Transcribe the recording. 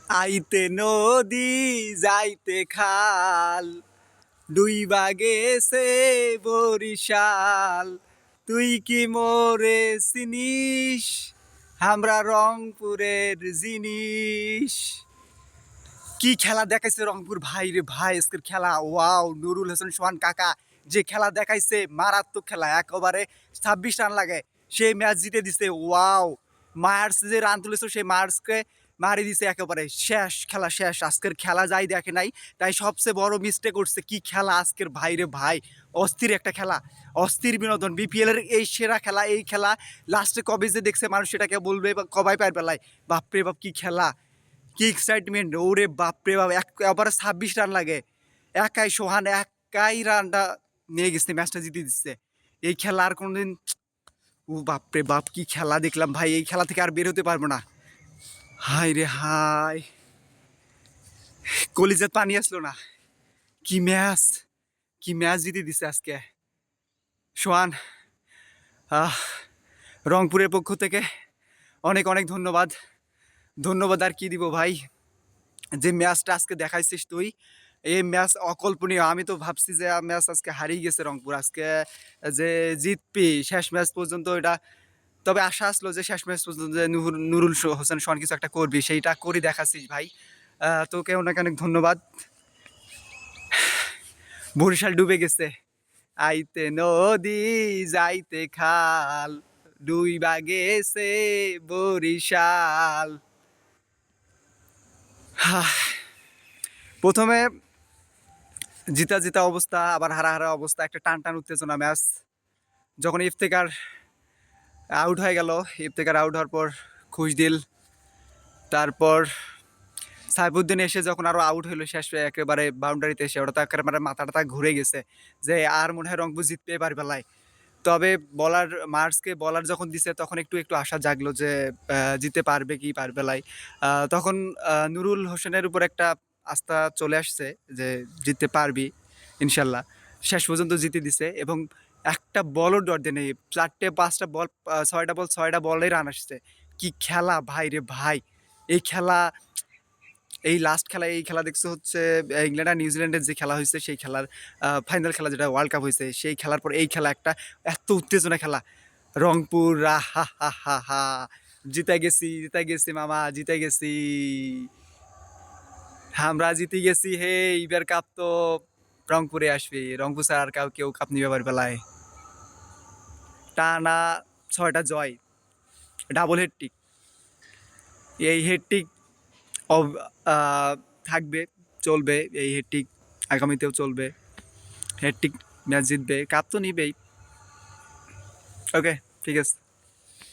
আইতে নদী যাইতে খাল, ডুইবা গেছে বরিশাল। তুই কি মোরে চিনিস, আমরা রংপুরের জিনিস। কি খেলা দেখাইছে রংপুর ভাই রে ভাই, আজকের খেলা ওয়াও। নুরুল হোসেন সোহান কাকা যে খেলা দেখাইছে, মারাত্মক খেলা। একেবারে 26 রান লাগে, সেই ম্যাচ জিতে দিছে। ওয়াও, মার্স যে রান তুলেছে সেই মার্সকে মারি দিছে একেবারে। শেষ, খেলা শেষ। আজকের খেলা যাই দেখে নাই তাই সবচেয়ে বড় মিস্টেক করছে। কি খেলা আজকের ভাই রে ভাই, অস্থির একটা খেলা, অস্থির বিনোদন। বিপিএল এর এই সেরা খেলা, এই খেলা লাস্টে কবে যে দেখছে মানুষ সেটাকে বলবে কবাই পার বেলায়। বাপরে বাপ কি খেলা, কি এক্সাইটমেন্ট। ওরে বাপরে বাপ, একবারে 26 রান লাগে, একাই সোহান একাই রানটা নিয়ে গেছে, ম্যাচটা জিতে দিচ্ছে। এই খেলা আর কোনোদিন, ও বাপরে বাপ কি খেলা দেখলাম ভাই। এই খেলা থেকে আর বের হতে পারবো না। হাই রে হাই, কলিজাত পানি আসলো না। কি ম্যাচ, কি ম্যাচ জিতে দিচ্ছে আজকে সোহান। আহ রংপুরের পক্ষ থেকে অনেক অনেক ধন্যবাদ। ধন্যবাদ আর কি দিব ভাই, যে ম্যাচটা আজকে দেখাইছিস তুই, এই ম্যাচ অকল্পনীয়। আমি তো ভাবছি যে ম্যাচ আজকে হারিয়ে গেছে রংপুর, আজকে যে জিতবি শেষ ম্যাচ পর্যন্ত এটা। তবে আশা আসলো যে শেষ ম্যাচ পর্যন্ত যে নুরুল হোসেন সোহান কিছু একটা করবি, সেইটা করে দেখাচ্ছিস ভাই। তোকে অনেক অনেক ধন্যবাদ। বরিশাল ডুবে গেছে, আইতে নদী যাইতে খাল, ডুইবা গেছে বরিশাল। প্রথমে জিতা জিতা অবস্থা, আবার হারা হারা অবস্থা, একটা টান টান উত্তেজনা ম্যাচ। যখন ইফতেকার আউট হয়ে গেল, ইফতেকার আউট হওয়ার পর খুশদিল, তারপর সাইফুদ্দিন এসে যখন আরও আউট হলো শেষ একেবারে বাউন্ডারিতে এসে, ওটা তো একেবারে মাথাটা ঘুরে গেছে যে আর মনে হয় রংপুর জিততে পারবে বেলায়। তবে বলার মার্সকে বলার যখন দিছে তখন একটু একটু আশা জাগলো যে জিতে পারবে কি পারবে লাই। তখন নুরুল হোসেনের উপর একটা আস্থা চলে আসছে যে জিততে পারবি ইনশাল্লাহ। শেষ পর্যন্ত জিতে দিছে এবং একটা বলও ডট দেয় নেই। 4-5টা বল, 6টা বল, 6টা বলেই রান আসছে। কি খেলা ভাই রে ভাই, এই খেলা, এই লাস্ট খেলা, এই খেলা দেখছো হচ্ছে ইংল্যান্ড আর নিউজিল্যান্ডের যে খেলা হয়েছে সেই খেলার ফাইনাল খেলা, যেটা ওয়ার্ল্ড কাপ হয়েছে, সেই খেলার পর এই খেলা একটা এত উত্তেজনা খেলা। রংপুর হা হা হা হা, জিতে গেছি, জিতে গেছি মামা, জিতে গেছি, আমরা জিতে গেছি। হে, এবার কাপ তো রংপুরে আসবে, রংপুর ছাড়া আর কেউ কাপ নিবে পারবে বেলায়। টানা 6টা জয়, ডাবল হেডটিক। এই হেডটিক থাকবে, চলবে, এই হেডটিক আগামীতেও চলবে। হেডটিক ম্যাচ জিতবে, কাপ তো নিবেই। ওকে, ঠিক আছে।